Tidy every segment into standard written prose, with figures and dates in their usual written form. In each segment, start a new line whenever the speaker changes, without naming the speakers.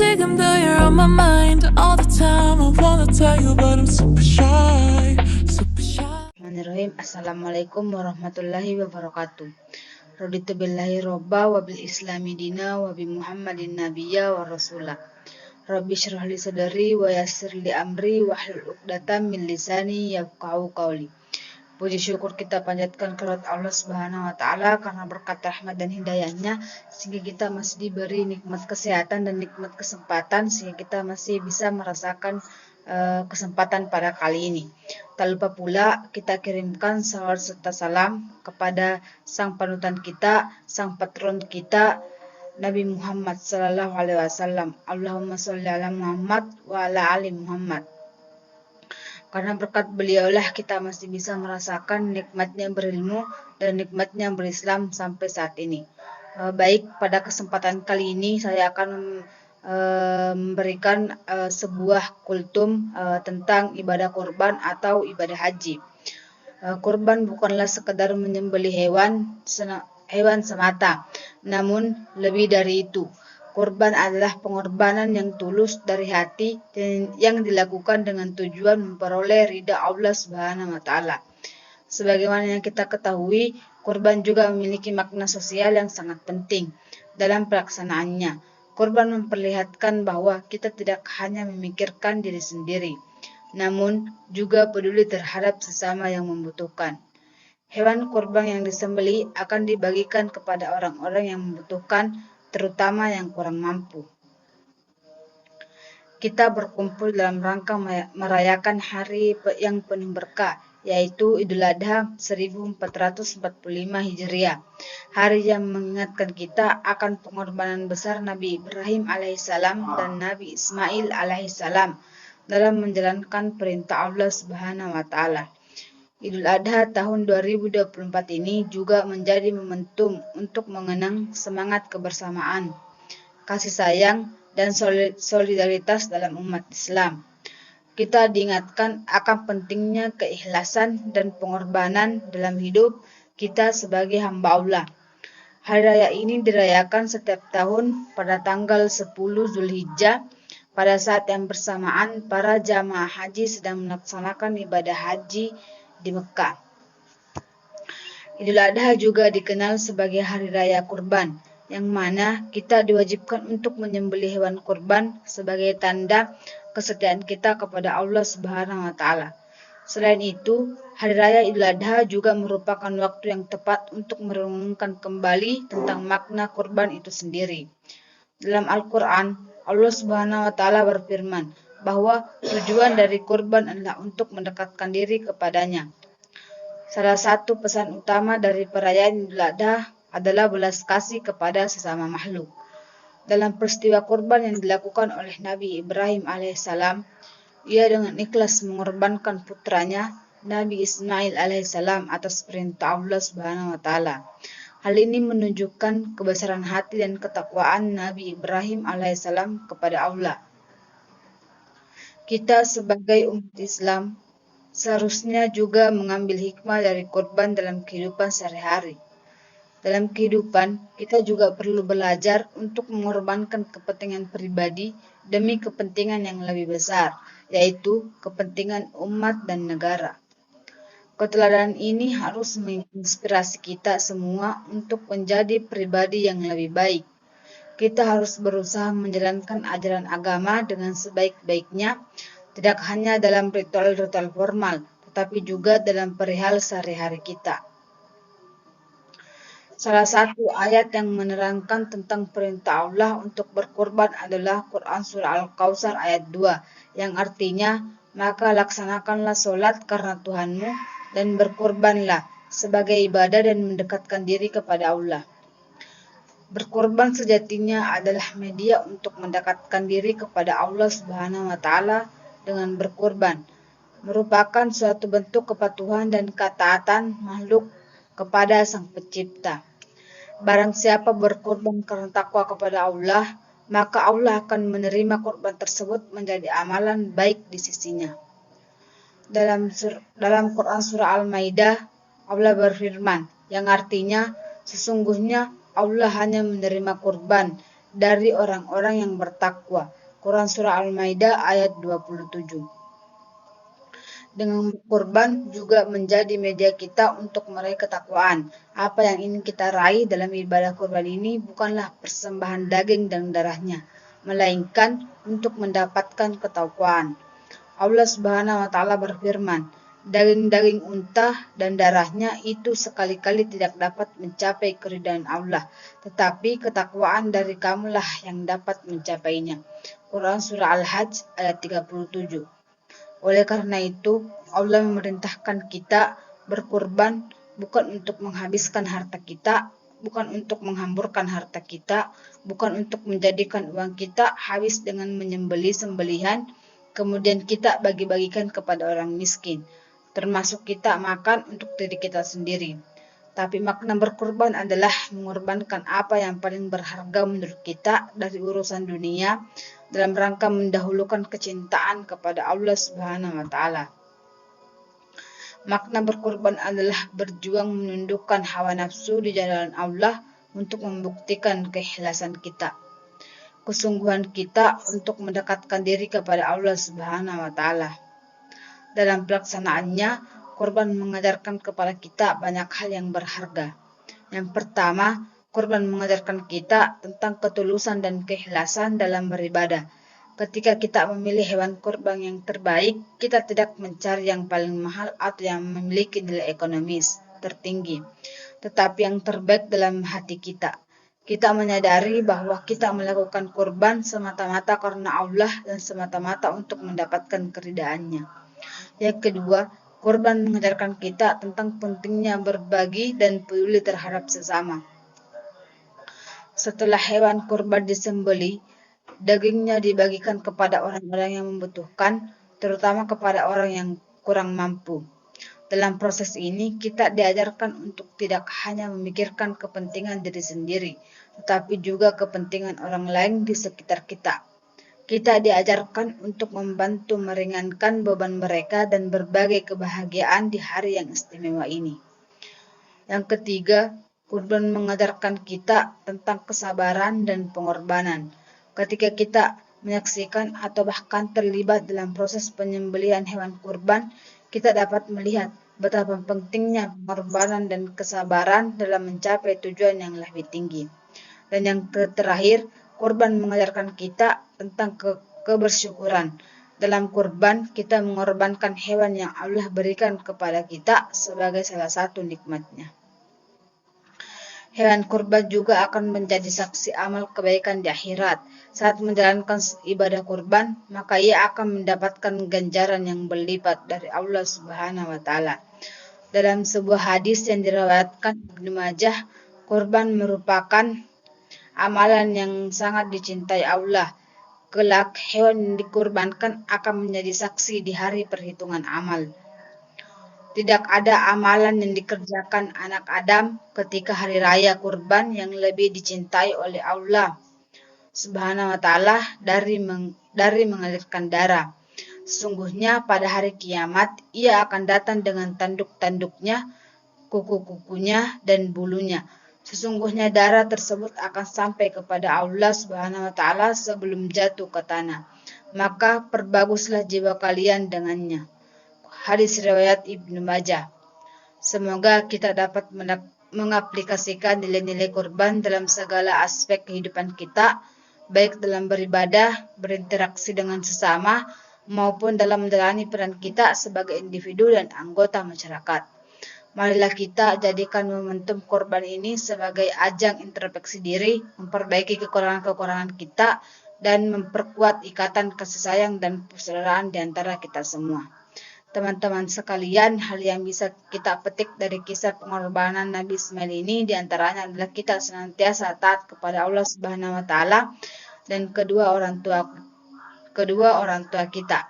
sick, I'm though you're on my mind all the time. I wanna tell you, but I'm super shy, super shy.
Bismillahirrahmanirrahim. Assalamualaikum warahmatullahi wabarakatuh. Raditu billahi robba wa bil islami dina wa bi muhammadin nabiyya wa rasulah. Rabbi syrah li sadari wa yassir li amri wa hlul uqdatam min lisani yafqahu qawli. Puji syukur kita panjatkan kepada Allah Subhanahu wa taala karena berkat rahmat dan hidayahnya sehingga kita masih diberi nikmat kesehatan dan nikmat kesempatan sehingga kita masih bisa merasakan kesempatan pada kali ini. Tak lupa pula kita kirimkan salawat serta salam kepada sang panutan kita, sang patron kita, Nabi Muhammad sallallahu alaihi wasallam. Allahumma sholli ala Muhammad wa ala ali Muhammad. Karena berkat beliaulah kita masih bisa merasakan nikmatnya berilmu dan nikmatnya berislam sampai saat ini. Baik, pada kesempatan kali ini saya akan memberikan sebuah kultum tentang ibadah kurban atau ibadah haji. Kurban bukanlah sekedar menyembelih hewan semata, namun lebih dari itu. Kurban adalah pengorbanan yang tulus dari hati dan yang dilakukan dengan tujuan memperoleh ridha Allah Subhanahu wa taala. Sebagaimana yang kita ketahui, kurban juga memiliki makna sosial yang sangat penting dalam pelaksanaannya. Kurban memperlihatkan bahwa kita tidak hanya memikirkan diri sendiri, namun juga peduli terhadap sesama yang membutuhkan. Hewan kurban yang disembelih akan dibagikan kepada orang-orang yang membutuhkan, terutama yang kurang mampu. Kita berkumpul dalam rangka merayakan hari yang penuh berkah, yaitu Idul Adha 1445 Hijriah. Hari yang mengingatkan kita akan pengorbanan besar Nabi Ibrahim alaihissalam dan Nabi Ismail alaihissalam dalam menjalankan perintah Allah Subhanahu wa taala. Idul Adha tahun 2024 ini juga menjadi momentum untuk mengenang semangat kebersamaan, kasih sayang, dan solidaritas dalam umat Islam. Kita diingatkan akan pentingnya keikhlasan dan pengorbanan dalam hidup kita sebagai hamba Allah. Hari raya ini dirayakan setiap tahun pada tanggal 10 Zulhijjah, pada saat yang bersamaan para jamaah haji sedang melaksanakan ibadah haji di Mekah. Idul Adha juga dikenal sebagai hari raya kurban, yang mana kita diwajibkan untuk menyembelih hewan kurban sebagai tanda kesetiaan kita kepada Allah Subhanahu wa taala. Selain itu, hari raya Idul Adha juga merupakan waktu yang tepat untuk merenungkan kembali tentang makna kurban itu sendiri. Dalam Al-Qur'an, Allah Subhanahu wa taala berfirman bahwa tujuan dari kurban adalah untuk mendekatkan diri kepadanya. Salah satu pesan utama dari perayaan Idul Adha adalah belas kasih kepada sesama makhluk. Dalam peristiwa kurban yang dilakukan oleh Nabi Ibrahim alaihissalam, ia dengan ikhlas mengorbankan putranya Nabi Ismail alaihissalam atas perintah Allah Subhanahu wa taala. Hal ini menunjukkan kebesaran hati dan ketakwaan Nabi Ibrahim alaihissalam kepada Allah. Kita sebagai umat Islam seharusnya juga mengambil hikmah dari kurban dalam kehidupan sehari-hari. Dalam kehidupan, kita juga perlu belajar untuk mengorbankan kepentingan pribadi demi kepentingan yang lebih besar, yaitu kepentingan umat dan negara. Keteladanan ini harus menginspirasi kita semua untuk menjadi pribadi yang lebih baik. Kita harus berusaha menjalankan ajaran agama dengan sebaik-baiknya, tidak hanya dalam ritual-ritual formal, tetapi juga dalam perihal sehari-hari kita. Salah satu ayat yang menerangkan tentang perintah Allah untuk berkorban adalah Quran Surah Al-Kautsar ayat 2, yang artinya, maka laksanakanlah sholat karena Tuhanmu dan berkorbanlah sebagai ibadah dan mendekatkan diri kepada Allah. Berkorban sejatinya adalah media untuk mendekatkan diri kepada Allah Subhanahu wa taala dengan berkorban, merupakan suatu bentuk kepatuhan dan ketaatan makhluk kepada Sang Pencipta. Barang siapa berkorban karena takwa kepada Allah, maka Allah akan menerima korban tersebut menjadi amalan baik di sisinya. Dalam Quran Surah Al-Maidah, Allah berfirman, yang artinya, sesungguhnya Allah hanya menerima kurban dari orang-orang yang bertakwa. Quran Surah Al-Maidah ayat 27. Dengan kurban juga menjadi media kita untuk meraih ketakwaan. Apa yang ingin kita raih dalam ibadah kurban ini bukanlah persembahan daging dan darahnya, melainkan untuk mendapatkan ketakwaan. Allah Subhanahu wa taala berfirman, daging-daging unta dan darahnya itu sekali-kali tidak dapat mencapai keridhaan Allah, tetapi ketakwaan dari kamulah yang dapat mencapainya. Quran Surah Al-Hajj ayat 37. Oleh karena itu, Allah memerintahkan kita berkurban bukan untuk menghabiskan harta kita, bukan untuk menghamburkan harta kita, bukan untuk menjadikan uang kita habis dengan menyembelih sembelihan, kemudian kita bagi-bagikan kepada orang miskin, termasuk kita makan untuk diri kita sendiri. Tapi makna berkurban adalah mengorbankan apa yang paling berharga menurut kita dari urusan dunia dalam rangka mendahulukan kecintaan kepada Allah Subhanahu wa taala. Makna berkorban adalah berjuang menundukkan hawa nafsu di jalan Allah untuk membuktikan keikhlasan kita, kesungguhan kita untuk mendekatkan diri kepada Allah Subhanahu wa taala. Dalam pelaksanaannya, korban mengajarkan kepada kita banyak hal yang berharga. Yang pertama, korban mengajarkan kita tentang ketulusan dan keikhlasan dalam beribadah. Ketika kita memilih hewan korban yang terbaik, kita tidak mencari yang paling mahal atau yang memiliki nilai ekonomis tertinggi, tetapi yang terbaik dalam hati kita. Kita menyadari bahwa kita melakukan korban semata-mata karena Allah dan semata-mata untuk mendapatkan keridhaannya. Yang kedua, korban mengajarkan kita tentang pentingnya berbagi dan peduli terhadap sesama. Setelah hewan korban disembelih, dagingnya dibagikan kepada orang-orang yang membutuhkan, terutama kepada orang yang kurang mampu. Dalam proses ini, kita diajarkan untuk tidak hanya memikirkan kepentingan diri sendiri, tetapi juga kepentingan orang lain di sekitar kita. Kita diajarkan untuk membantu meringankan beban mereka dan berbagi kebahagiaan di hari yang istimewa ini. Yang ketiga, kurban mengajarkan kita tentang kesabaran dan pengorbanan. Ketika kita menyaksikan atau bahkan terlibat dalam proses penyembelihan hewan kurban, kita dapat melihat betapa pentingnya pengorbanan dan kesabaran dalam mencapai tujuan yang lebih tinggi. Dan yang terakhir, kurban mengajarkan kita tentang kebersyukuran. Dalam kurban, kita mengorbankan hewan yang Allah berikan kepada kita sebagai salah satu nikmatnya. Hewan kurban juga akan menjadi saksi amal kebaikan di akhirat. Saat menjalankan ibadah kurban, maka ia akan mendapatkan ganjaran yang berlipat dari Allah Subhanahu wa taala. Dalam sebuah hadis yang diriwayatkan Ibnu Majah, kurban merupakan amalan yang sangat dicintai Allah. Kelak hewan yang dikurbankan akan menjadi saksi di hari perhitungan amal. Tidak ada amalan yang dikerjakan anak Adam ketika hari raya kurban yang lebih dicintai oleh Allah Subhanahu wa taala dari mengalirkan darah. Sesungguhnya pada hari kiamat ia akan datang dengan tanduk-tanduknya, kuku-kukunya dan bulunya. Sesungguhnya darah tersebut akan sampai kepada Allah Subhanahu wa taala sebelum jatuh ke tanah. Maka perbaguslah jiwa kalian dengannya. Hadis riwayat Ibnu Majah. Semoga kita dapat mengaplikasikan nilai-nilai kurban dalam segala aspek kehidupan kita, baik dalam beribadah, berinteraksi dengan sesama, maupun dalam menjalani peran kita sebagai individu dan anggota masyarakat. Marilah kita jadikan momentum kurban ini sebagai ajang introspeksi diri, memperbaiki kekurangan-kekurangan kita, dan memperkuat ikatan kasih sayang dan persaudaraan di antara kita semua. Teman-teman sekalian, hal yang bisa kita petik dari kisah pengorbanan Nabi Ismail ini diantaranya adalah kita senantiasa taat kepada Allah Subhanahu wa taala dan kedua orang tua kita.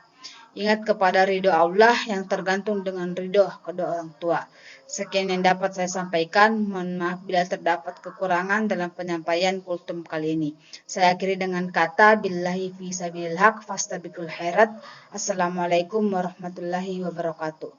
Ingat kepada ridho Allah yang tergantung dengan ridho kedua orang tua. Sekian yang dapat saya sampaikan. Mohon maaf bila terdapat kekurangan dalam penyampaian kultum kali ini. Saya akhiri dengan kata billahi fi sabilil haq fastabiqul khairat. Assalamualaikum warahmatullahi wabarakatuh.